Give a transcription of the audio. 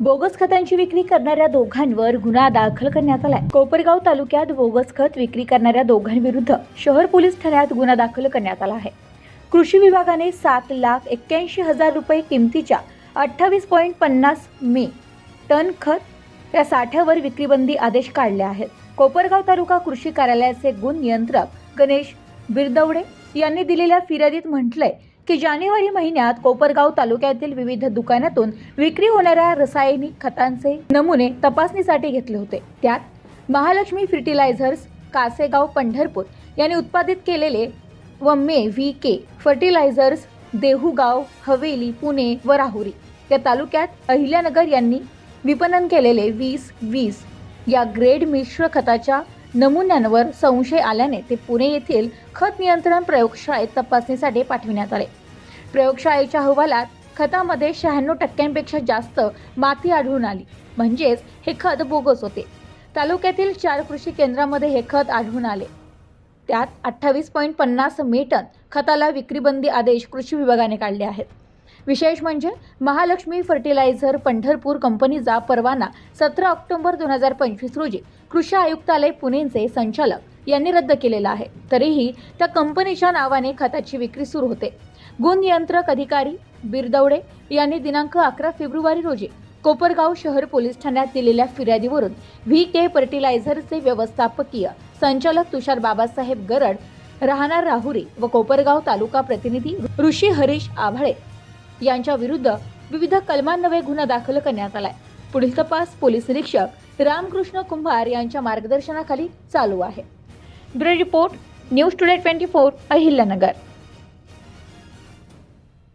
Bogus खतांची विक्री करणाऱ्या दोघांवर गुन्हा दाखल करण्यात आलाय। कोपरगाव तालुक्यात बोगस खत विक्री करणाऱ्या दोघांविरुद्ध शहर पोलीस ठाण्यात गुन्हा दाखल करण्यात आला आहे। कृषी विभागाने 7,81,000 रुपये किमतीच्या 28.50 मे टन खत या साठ्यावर विक्रीबंदी आदेश काढले आहेत। कोपरगाव तालुका कृषी कार्यालयाचे गुण नियंत्रक गणेश बिरदवडे यांनी दिलेल्या फिर्यादीत म्हटलंय की जानेवारी महिन्यात कोपरगाव तालुक्यातील विविध दुकानातून विक्री होणाऱ्या रासायनिक खतांचे नमुने तपासणीसाठी घेतले होते। त्यात महालक्ष्मी फर्टिलायझर्स कासेगाव पंढरपूर यांनी उत्पादित केलेले व VK फर्टिलायझर्स देहुगाव हवेली पुणे व राहुरी या तालुक्यात अहिल्यानगर यांनी विपणन केलेले 20-20 या ग्रेड मिश्र खताच्या नमुन्यांवर संशय आल्याने ते पुणे येथील खत नियंत्रण प्रयोगशाळेत तपासणीसाठी पाठविण्यात आले। प्रयोगशाळेच्या अहवालात खतामध्ये 96% जास्त माती आढळून आली, म्हणजेच हे खत बोगस होते। तालुक्यातील 4 कृषी केंद्रामध्ये हे खत आढळून आले। त्यात 28.50 मे टन खताला विक्रीबंदी आदेश कृषी विभागाने काढले आहेत। विशेष म्हणजे महालक्ष्मी फर्टिलायझर पंढरपूर कंपनीचा परवाना 17 ऑक्टोबर 2025 रोजी कृषी आयुक्तालय पुणेचे संचालक यांनी रद्द केलेला आहे। तरीही त्या कंपनीच्या नावाने खताची विक्री सुरू होते। गुण नियंत्रक अधिकारी बिरदवडे यांनी दिनांक 11 फेब्रुवारी रोजी कोपरगाव शहर पोलीस ठाण्यात दिलेल्या फिर्यादीवरून VK फर्टिलायझरचे व्यवस्थापकीय संचालक तुषार बाबासाहेब गरड राहणार राहुरी व कोपरगाव तालुका प्रतिनिधी ऋषी हरीश आभाळे यांच्या विरुद्ध विविध कलमांन्वये गुन्हा दाखल करण्यात आलाय। पुढील तपास पोलीस निरीक्षक रामकृष्ण कुंभार यांच्या मार्गदर्शनाखाली चालू आहे। Bureau report news today 24 Ahilyanagar.